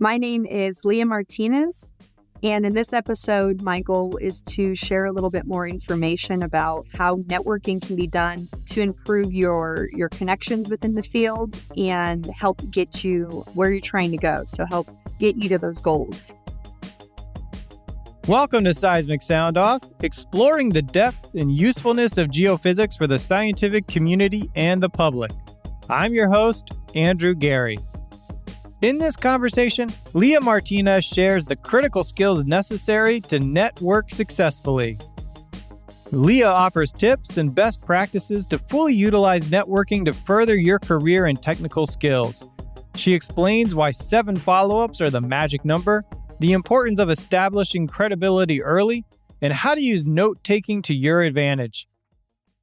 My name is Lia Martinez, and in this episode, my goal is to share a little bit more information about how networking can be done to improve your connections within the field and help get you where you're trying to go. So help get you to those goals. Welcome to Seismic Sound Off, exploring the depth and usefulness of geophysics for the scientific community and the public. I'm your host, Andrew Geary. In this conversation, Lia Martinez shares the critical skills necessary to network successfully. Lia offers tips and best practices to fully utilize networking to further your career and technical skills. She explains why 7 follow-ups are the magic number, the importance of establishing credibility early, and how to use note-taking to your advantage.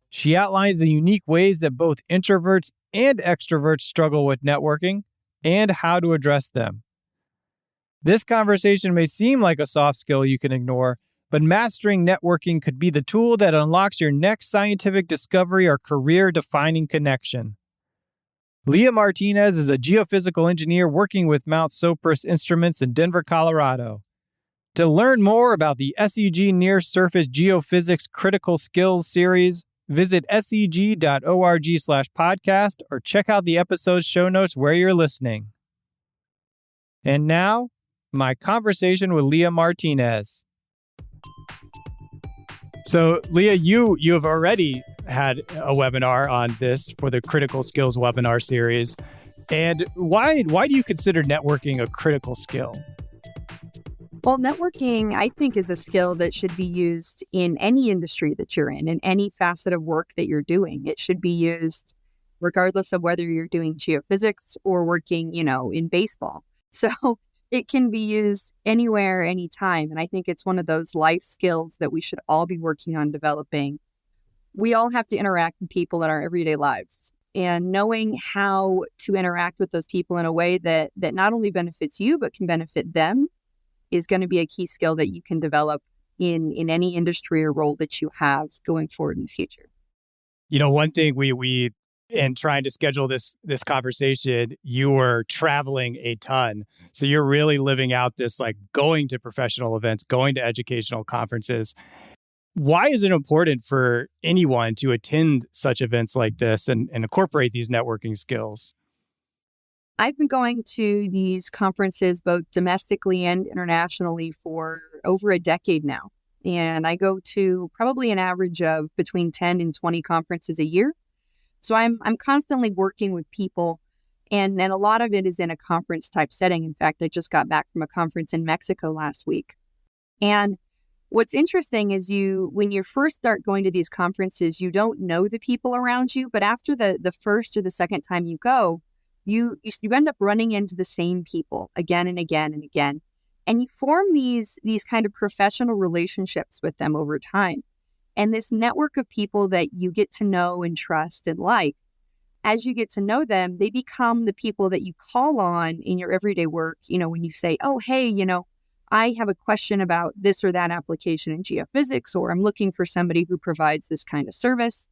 She outlines the unique ways that both introverts and extroverts struggle with networking, and how to address them. This conversation may seem like a soft skill you can ignore, but mastering networking could be the tool that unlocks your next scientific discovery or career-defining connection. Lia Martinez is a geophysical engineer working with Mount Sopris Instruments in Denver, Colorado. To learn more about the SEG Near Surface Geophysics Critical Skills series, visit seg.org/podcast or check out the episode's show notes where you're listening. And now, my conversation with Lia Martinez. So, Lia, you have already had a webinar on this for the Critical Skills webinar series. And why do you consider networking a critical skill? Well, networking, I think, is a skill that should be used in any industry that you're in any facet of work that you're doing. It should be used regardless of whether you're doing geophysics or working, in baseball. So it can be used anywhere, anytime. And I think it's one of those life skills that we should all be working on developing. We all have to interact with people in our everyday lives. And knowing how to interact with those people in a way that not only benefits you, but can benefit them is going to be a key skill that you can develop in any industry or role that you have going forward in the future. One thing we in trying to schedule this conversation, you were traveling a ton. So you're really living out this, like, going to professional events, going to educational conferences. Why is it important for anyone to attend such events like this and incorporate these networking skills? I've been going to these conferences both domestically and internationally for over a decade now. And I go to probably an average of between 10 and 20 conferences a year. So I'm constantly working with people, and a lot of it is in a conference type setting. In fact, I just got back from a conference in Mexico last week. And what's interesting is when you first start going to these conferences, you don't know the people around you, but after the first or the second time you go, you end up running into the same people again and again and again. And you form these kind of professional relationships with them over time. And this network of people that you get to know and trust and like, as you get to know them, they become the people that you call on in your everyday work. When you say, oh, hey, I have a question about this or that application in geophysics, or I'm looking for somebody who provides this kind of service.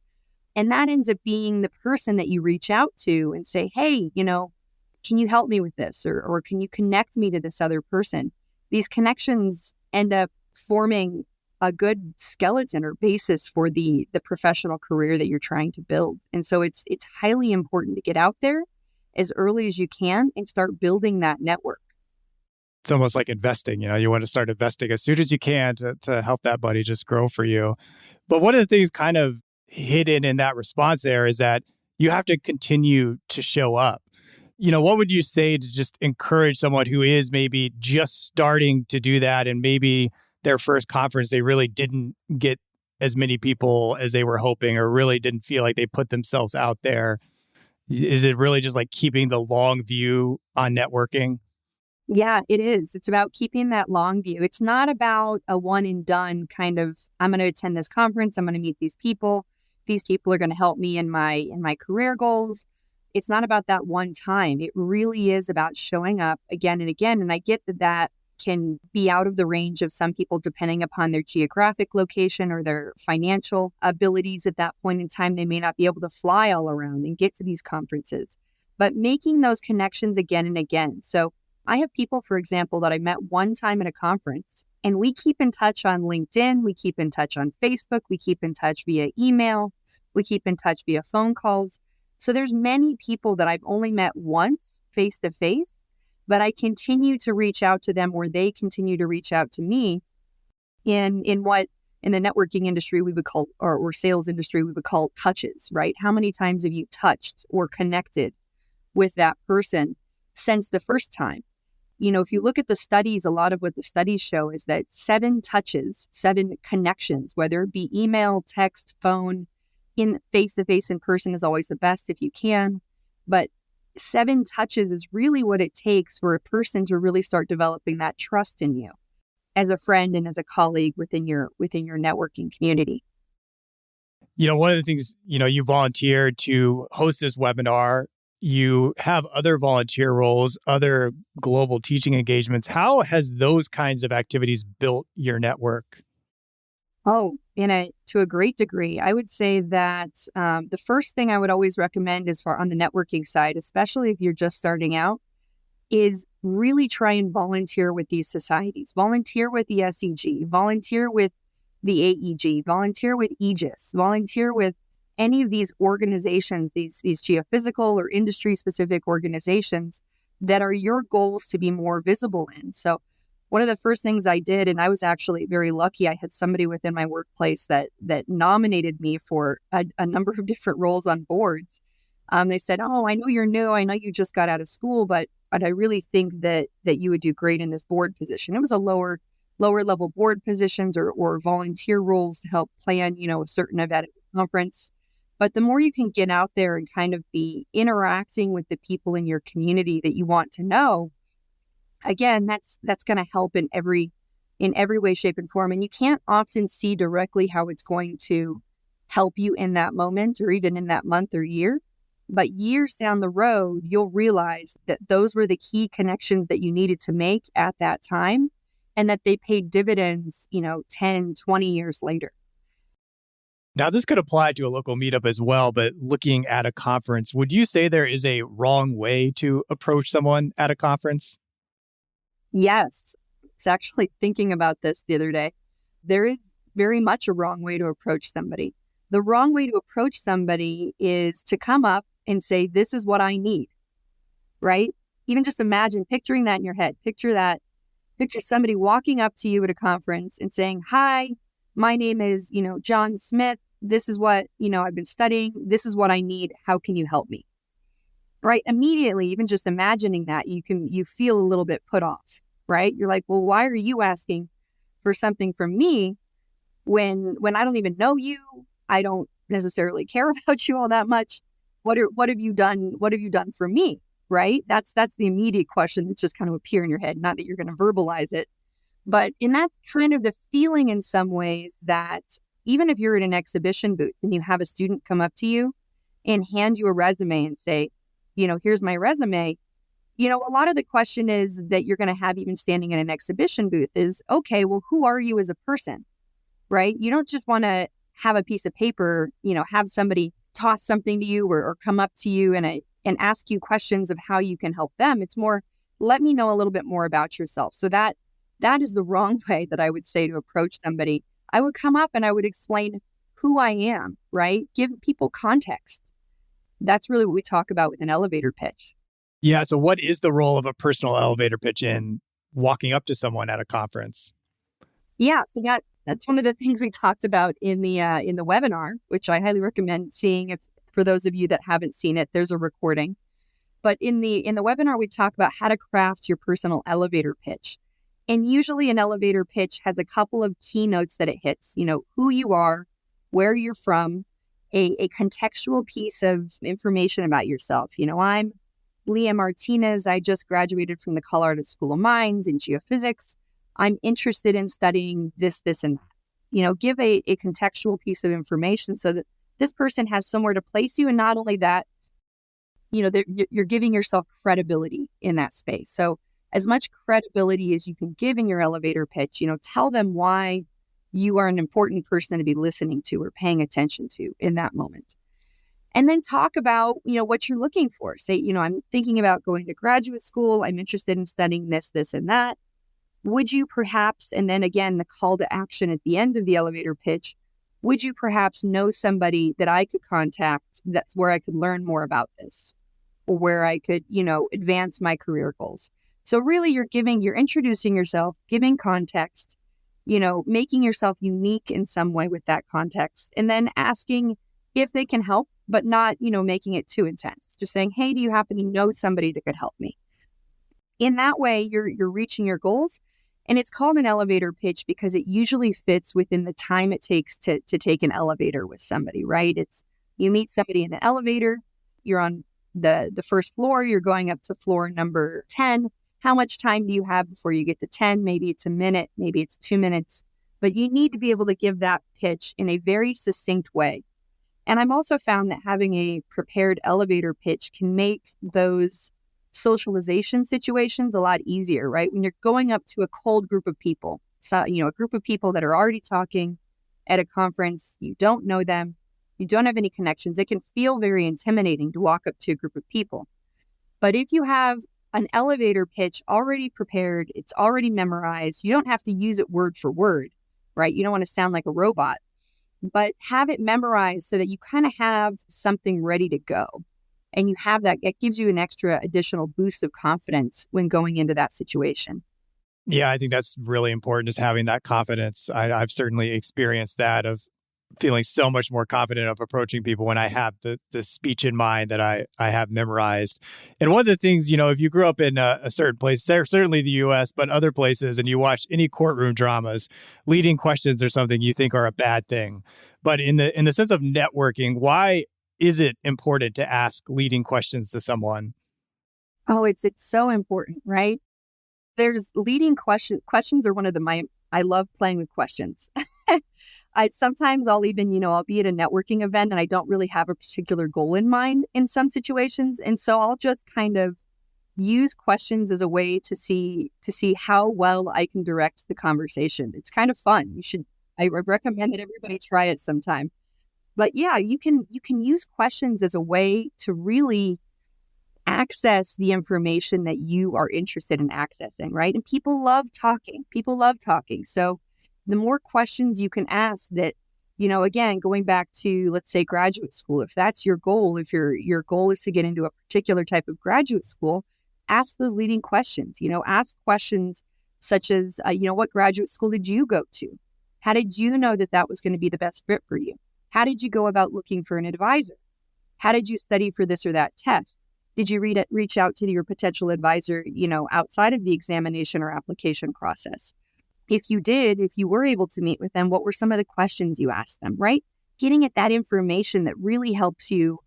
And that ends up being the person that you reach out to and say, hey, can you help me with this? Or can you connect me to this other person? These connections end up forming a good skeleton or basis for the professional career that you're trying to build. And so it's highly important to get out there as early as you can and start building that network. It's almost like investing. You want to start investing as soon as you can to help that money just grow for you. But one of the things kind of hidden in that response there is that you have to continue to show up. What would you say to just encourage someone who is maybe just starting to do that, and maybe their first conference, they really didn't get as many people as they were hoping, or really didn't feel like they put themselves out there? Is it really just like keeping the long view on networking? Yeah, it is. It's about keeping that long view. It's not about a one and done kind of, I'm going to attend this conference, I'm going to meet these people. These people are going to help me in my career goals. It's not about that one time. It really is about showing up again and again. And I get that can be out of the range of some people depending upon their geographic location or their financial abilities at that point in time. They may not be able to fly all around and get to these conferences, but making those connections again and again. So I have people, for example, that I met one time at a conference, and we keep in touch on LinkedIn, we keep in touch on Facebook, we keep in touch via email, we keep in touch via phone calls. So there's many people that I've only met once face to face, but I continue to reach out to them, or they continue to reach out to me in what in the networking industry we would call, or sales industry we would call touches, right? How many times have you touched or connected with that person since the first time? If you look at the studies, a lot of what the studies show is that 7 touches, 7 connections, whether it be email, text, phone, in face-to-face in person is always the best if you can. But 7 touches is really what it takes for a person to really start developing that trust in you as a friend and as a colleague within your networking community. One of the things, you volunteered to host this webinar. You have other volunteer roles, other global teaching engagements. How has those kinds of activities built your network? Oh, to a great degree. I would say that the first thing I would always recommend is on the networking side, especially if you're just starting out, is really try and volunteer with these societies. Volunteer with the SEG, volunteer with the AEG, volunteer with Aegis, volunteer with any of these organizations, these geophysical or industry-specific organizations that are your goals to be more visible in. So one of the first things I did, and I was actually very lucky, I had somebody within my workplace that nominated me for a number of different roles on boards. They said, "Oh, I know you're new. I know you just got out of school, but I really think that you would do great in this board position." It was a lower level board positions or volunteer roles to help plan, a certain event at a conference. But the more you can get out there and kind of be interacting with the people in your community that you want to know, again, that's going to help in every way, shape, and form. And you can't often see directly how it's going to help you in that moment or even in that month or year. But years down the road, you'll realize that those were the key connections that you needed to make at that time, and that they paid dividends, 10, 20 years later. Now, this could apply to a local meetup as well, but looking at a conference, would you say there is a wrong way to approach someone at a conference? Yes. I was actually thinking about this the other day. There is very much a wrong way to approach somebody. The wrong way to approach somebody is to come up and say, "This is what I need," right? Even just imagine picturing that in your head. Picture somebody walking up to you at a conference and saying, "Hi, my name is, John Smith. This is what, I've been studying. This is what I need. How can you help me?" Right? Immediately, even just imagining that, you feel a little bit put off, right? You're like, "Well, why are you asking for something from me when I don't even know you? I don't necessarily care about you all that much. What have you done? What have you done for me?" Right? That's the immediate question that's just kind of appear in your head. Not that you're going to verbalize it, and that's kind of the feeling in some ways that even if you're in an exhibition booth and you have a student come up to you and hand you a resume and say, "Here's my resume." A lot of the question is that you're going to have even standing in an exhibition booth is, okay, well, who are you as a person? Right? You don't just want to have a piece of paper, have somebody toss something to you or come up to you and ask you questions of how you can help them. It's more, let me know a little bit more about yourself. So that is the wrong way that I would say to approach somebody. I would come up and I would explain who I am, right? Give people context. That's really what we talk about with an elevator pitch. Yeah. So what is the role of a personal elevator pitch in walking up to someone at a conference? Yeah. So that's one of the things we talked about in the webinar, which I highly recommend seeing. If for those of you that haven't seen it, there's a recording. But in the webinar, we talk about how to craft your personal elevator pitch. And usually an elevator pitch has a couple of keynotes that it hits, who you are, where you're from, a contextual piece of information about yourself. I'm Lia Martinez. I just graduated from the Colorado School of Mines in geophysics. I'm interested in studying this, and that. Give a contextual piece of information so that this person has somewhere to place you. And not only that, you're giving yourself credibility in that space. So as much credibility as you can give in your elevator pitch, tell them why you are an important person to be listening to or paying attention to in that moment. And then talk about, what you're looking for. Say, I'm thinking about going to graduate school. I'm interested in studying this, this, and that. Would you perhaps, and then again, the call to action at the end of the elevator pitch, would you perhaps know somebody that I could contact that's where I could learn more about this or where I could, advance my career goals? So really you're introducing yourself, giving context, making yourself unique in some way with that context, and then asking if they can help, but not, making it too intense. Just saying, hey, do you happen to know somebody that could help me? In that way, you're reaching your goals. And it's called an elevator pitch because it usually fits within the time it takes to take an elevator with somebody, right? It's you meet somebody in an elevator, you're on the first floor, you're going up to floor number 10. How much time do you have before you get to 10? Maybe it's a minute, maybe it's 2 minutes, but you need to be able to give that pitch in a very succinct way. And I've also found that having a prepared elevator pitch can make those socialization situations a lot easier, right? When you're going up to a cold group of people, so, a group of people that are already talking at a conference, you don't know them, you don't have any connections, it can feel very intimidating to walk up to a group of people. But if you have an elevator pitch already prepared, it's already memorized, you don't have to use it word for word, right? You don't want to sound like a robot, but have it memorized so that you kind of have something ready to go. And you have that, it gives you an extra additional boost of confidence when going into that situation. Yeah, I think that's really important, is having that confidence. I've certainly experienced that, of feeling so much more confident of approaching people when I have the speech in mind that I have memorized. And one of the things, if you grew up in a certain place, certainly the US, but other places, and you watch any courtroom dramas, leading questions are something you think are a bad thing. But in the sense of networking, why is it important to ask leading questions to someone? Oh, it's so important, right? There's leading questions. Questions are one of I love playing with questions. Sometimes I'll even, I'll be at a networking event and I don't really have a particular goal in mind in some situations. And so I'll just kind of use questions as a way to see how well I can direct the conversation. It's kind of fun. I recommend that everybody try it sometime. But yeah, you can use questions as a way to really access the information that you are interested in accessing, right? And people love talking. So the more questions you can ask that, again, going back to, let's say, graduate school, if that's your goal, if your goal is to get into a particular type of graduate school, ask those leading questions. Ask questions such as, what graduate school did you go to? How did you know that was going to be the best fit for you? How did you go about looking for an advisor? How did you study for this or that test? Did you reach out to your potential advisor, outside of the examination or application process? If you were able to meet with them, what were some of the questions you asked them, right? Getting at that information that really helps you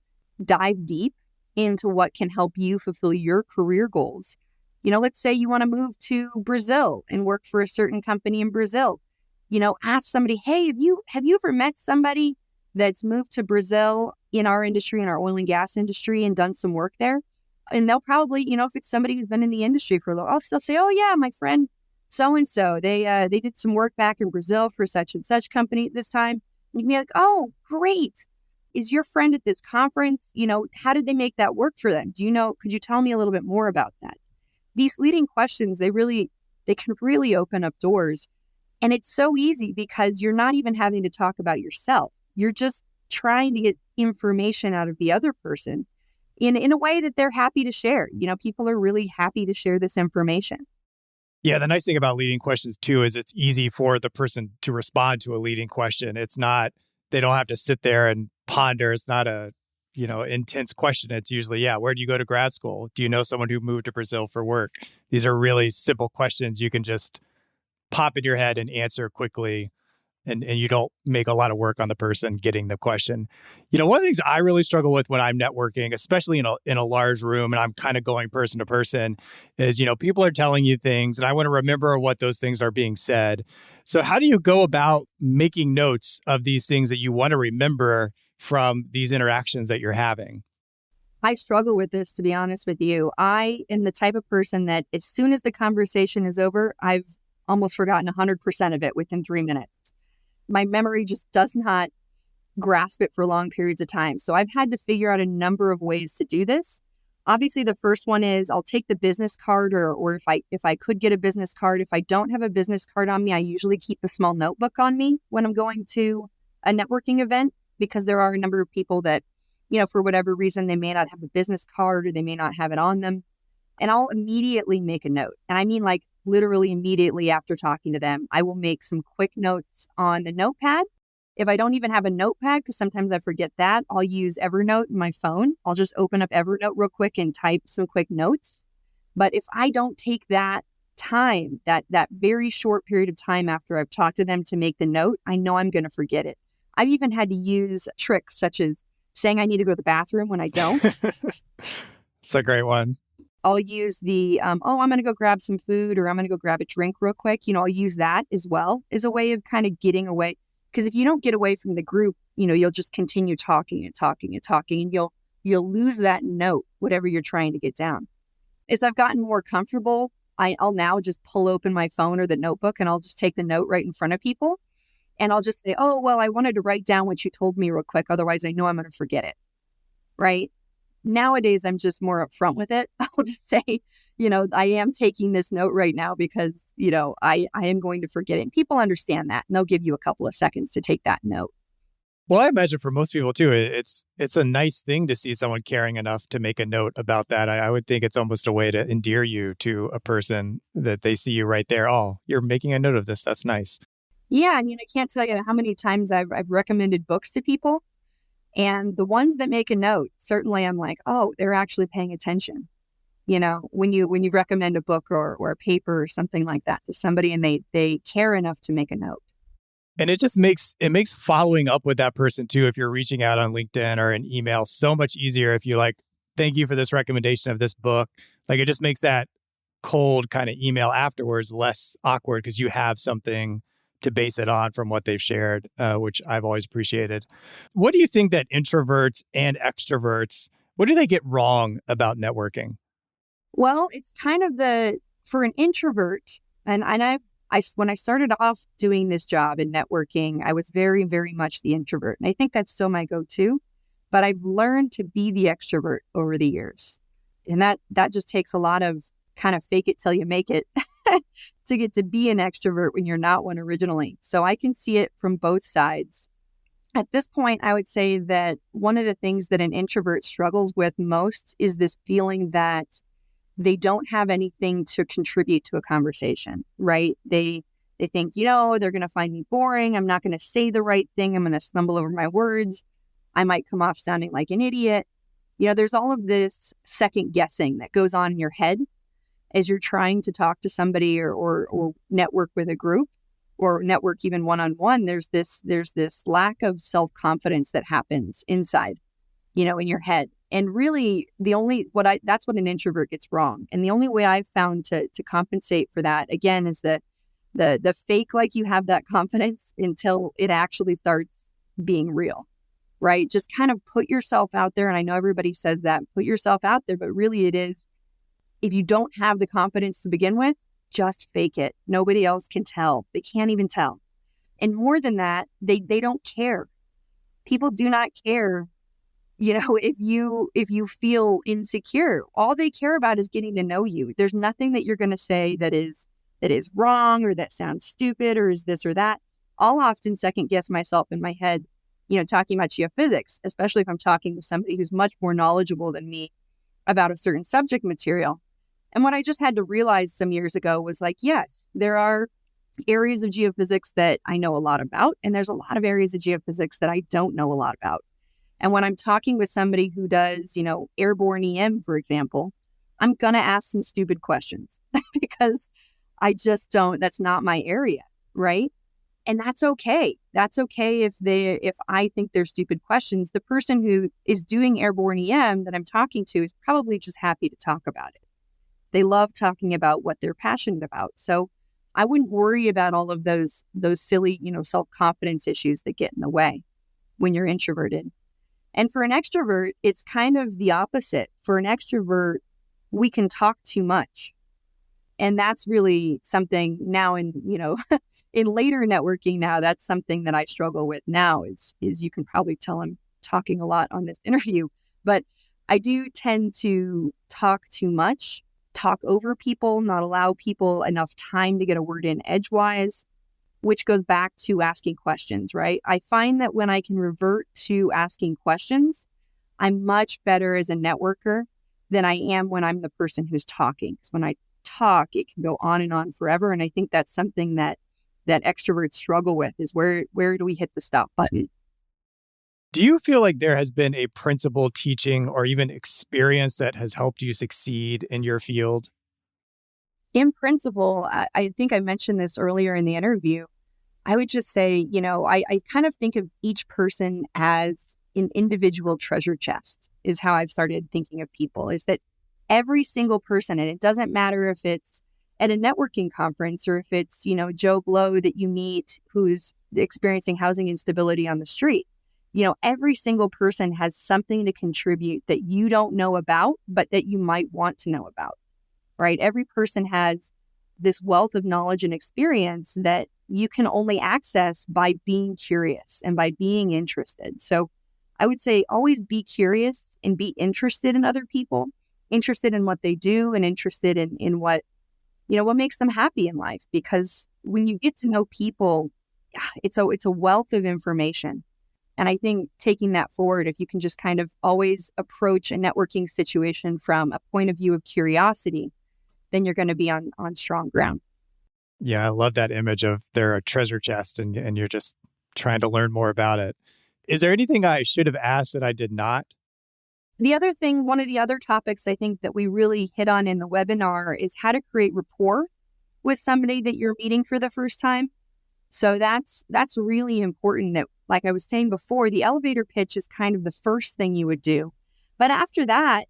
dive deep into what can help you fulfill your career goals. Let's say you want to move to Brazil and work for a certain company in Brazil. Ask somebody, hey, have you ever met somebody that's moved to Brazil in our industry, in our oil and gas industry, and done some work there? And they'll probably, if it's somebody who's been in the industry for a little while, they'll say, oh yeah, my friend so-and-so, they did some work back in Brazil for such and such company at this time. And you can be like, oh, great. Is your friend at this conference? How did they make that work for them? Could you tell me a little bit more about that? These leading questions, they can really open up doors. And it's so easy because you're not even having to talk about yourself. You're just trying to get information out of the other person in a way that they're happy to share. People are really happy to share this information. Yeah, the nice thing about leading questions too is it's easy for the person to respond to a leading question. They don't have to sit there and ponder. It's not a, intense question. It's usually, where do you go to grad school? Do you know someone who moved to Brazil for work? These are really simple questions you can just pop in your head and answer quickly. And you don't make a lot of work on the person getting the question. One of the things I really struggle with when I'm networking, especially in a large room and I'm kind of going person to person, is, people are telling you things and I want to remember what those things are being said. So how do you go about making notes of these things that you want to remember from these interactions that you're having? I struggle with this, to be honest with you. I am the type of person that as soon as the conversation is over, I've almost forgotten 100% of it within 3 minutes. My memory just does not grasp it for long periods of time. So I've had to figure out a number of ways to do this. Obviously, the first one is I'll take the business card, or if I could get a business card. If I don't have a business card on me, I usually keep a small notebook on me when I'm going to a networking event, because there are a number of people that, for whatever reason, they may not have a business card or they may not have it on them. And I'll immediately make a note. And I mean, like, literally immediately after talking to them, I will make some quick notes on the notepad. If I don't even have a notepad, because sometimes I forget that, I'll use Evernote in my phone. I'll just open up Evernote real quick and type some quick notes. But if I don't take that time, that very short period of time after I've talked to them to make the note, I know I'm going to forget it. I've even had to use tricks such as saying I need to go to the bathroom when I don't. It's a great one. I'll use the, I'm going to go grab some food, or I'm going to go grab a drink real quick. I'll use that as well as a way of kind of getting away. Because if you don't get away from the group, you'll just continue talking and talking and talking, and you'll lose that note, whatever you're trying to get down. As I've gotten more comfortable, I'll now just pull open my phone or the notebook, and I'll just take the note right in front of people. And I'll just say, oh, well, I wanted to write down what you told me real quick. Otherwise, I know I'm going to forget it. Right? Nowadays, I'm just more upfront with it. I'll just say, I am taking this note right now because, I am going to forget it. And people understand that, and they'll give you a couple of seconds to take that note. Well, I imagine for most people too, it's a nice thing to see someone caring enough to make a note about that. I would think it's almost a way to endear you to a person, that they see you right there. Oh, you're making a note of this. That's nice. Yeah, I mean, I can't tell you how many times I've recommended books to people. And the ones that make a note, certainly I'm like, oh, they're actually paying attention. When you recommend a book or a paper or something like that to somebody, and they care enough to make a note. And it just makes following up with that person too, if you're reaching out on LinkedIn or an email, so much easier if you like, thank you for this recommendation of this book. Like, it just makes that cold kind of email afterwards less awkward, because you have something to base it on from what they've shared, which I've always appreciated. What do you think that introverts and extroverts, what do they get wrong about networking? Well, it's kind of for an introvert, and when I started off doing this job in networking, I was very, very much the introvert. And I think that's still my go-to, but I've learned to be the extrovert over the years. And that just takes a lot of kind of fake it till you make it to get to be an extrovert when you're not one originally. So I can see it from both sides. At this point, I would say that one of the things that an introvert struggles with most is this feeling that they don't have anything to contribute to a conversation, right? They think, they're going to find me boring. I'm not going to say the right thing. I'm going to stumble over my words. I might come off sounding like an idiot. There's all of this second guessing that goes on in your head as you're trying to talk to somebody or network with a group, or network even one-on-one. There's this lack of self-confidence that happens inside, in your head. And really that's what an introvert gets wrong. And the only way I've found to compensate for that, again, is the fake, like you have that confidence until it actually starts being real, right? Just kind of put yourself out there. And I know everybody says that, put yourself out there, but really it is, if you don't have the confidence to begin with, just fake it. Nobody else can tell. They can't even tell. And more than that, they don't care. People do not care. If you feel insecure, all they care about is getting to know you. There's nothing that you're going to say that is wrong, or that sounds stupid, or is this or that. I'll often second guess myself in my head, talking about geophysics, especially if I'm talking with somebody who's much more knowledgeable than me about a certain subject material. And what I just had to realize some years ago was like, yes, there are areas of geophysics that I know a lot about, and there's a lot of areas of geophysics that I don't know a lot about. And when I'm talking with somebody who does, airborne EM, for example, I'm going to ask some stupid questions because I just don't, that's not my area, right? And that's okay. That's okay if I think they're stupid questions. The person who is doing airborne EM that I'm talking to is probably just happy to talk about it. They love talking about what they're passionate about. So I wouldn't worry about all of those silly, self-confidence issues that get in the way when you're introverted. And for an extrovert, it's kind of the opposite. For an extrovert, we can talk too much. And that's really something now in in later networking now, that's something that I struggle with now is you can probably tell I'm talking a lot on this interview, but I do tend to talk too much, talk over people, not allow people enough time to get a word in edgewise, which goes back to asking questions, right? I find that when I can revert to asking questions, I'm much better as a networker than I am when I'm the person who's talking. Because when I talk, it can go on and on forever. And I think that's something that extroverts struggle with is where do we hit the stop button? Do you feel like there has been a principle, teaching, or even experience that has helped you succeed in your field? In principle, I think I mentioned this earlier in the interview. I would just say, I kind of think of each person as an individual treasure chest is how I've started thinking of people, is that every single person, and it doesn't matter if it's at a networking conference or if it's, Joe Blow that you meet who's experiencing housing instability on the street. Every single person has something to contribute that you don't know about, but that you might want to know about, right? Every person has this wealth of knowledge and experience that you can only access by being curious and by being interested. So I would say always be curious and be interested in other people, interested in what they do and interested in what makes them happy in life. Because when you get to know people, it's a wealth of information. And I think taking that forward, if you can just kind of always approach a networking situation from a point of view of curiosity, then you're going to be on strong ground. Yeah, I love that image of they're a treasure chest and you're just trying to learn more about it. Is there anything I should have asked that I did not? The other thing, one of the other topics I think that we really hit on in the webinar is how to create rapport with somebody that you're meeting for the first time. So that's really important. That, like I was saying before, the elevator pitch is kind of the first thing you would do. But after that,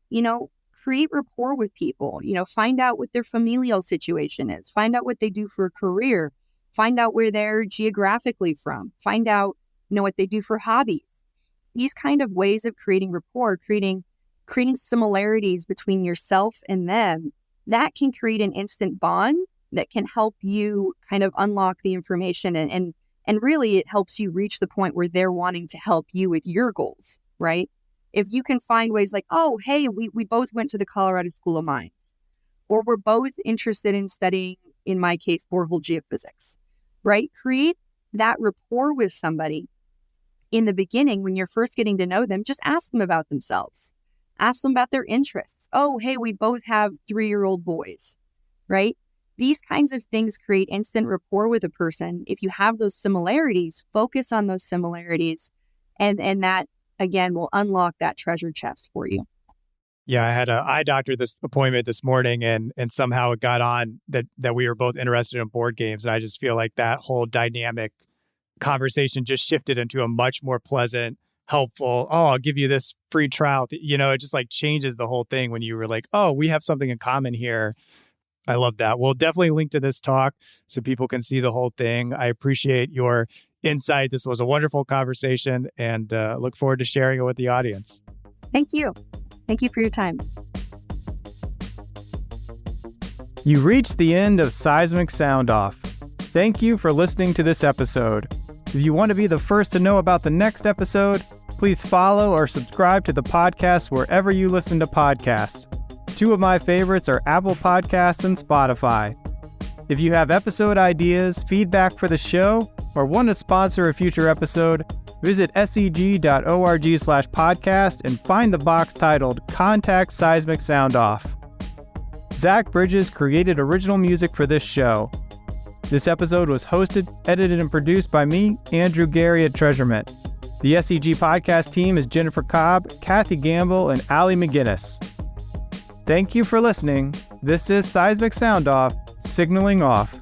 create rapport with people, find out what their familial situation is, find out what they do for a career, find out where they're geographically from, find out, what they do for hobbies. These kind of ways of creating rapport, creating similarities between yourself and them, that can create an instant bond that can help you kind of unlock the information and really it helps you reach the point where they're wanting to help you with your goals, right? If you can find ways like, oh, hey, we both went to the Colorado School of Mines, or we're both interested in studying, in my case, borehole geophysics, right? Create that rapport with somebody in the beginning when you're first getting to know them. Just ask them about themselves. Ask them about their interests. Oh, hey, we both have 3-year-old boys, right? These kinds of things create instant rapport with a person. If you have those similarities, focus on those similarities, and that, again, will unlock that treasure chest for you. Yeah, I had an eye doctor appointment this morning, and somehow it got on that we were both interested in board games. And I just feel like that whole dynamic conversation just shifted into a much more pleasant, helpful, oh, I'll give you this free trial. It just like changes the whole thing when you were like, oh, we have something in common here. I love that. We'll definitely link to this talk so people can see the whole thing. I appreciate your insight. This was a wonderful conversation and look forward to sharing it with the audience. Thank you. Thank you for your time. You reached the end of Seismic Sound Off. Thank you for listening to this episode. If you want to be the first to know about the next episode, please follow or subscribe to the podcast wherever you listen to podcasts. 2 of my favorites are Apple Podcasts and Spotify. If you have episode ideas, feedback for the show, or want to sponsor a future episode, visit seg.org/podcast and find the box titled Contact Seismic Sound Off. Zach Bridges created original music for this show. This episode was hosted, edited, and produced by me, Andrew Geary at Treasurement. The SEG podcast team is Jennifer Cobb, Kathy Gamble, and Allie McGinnis. Thank you for listening. This is Seismic Sound Off, signaling off.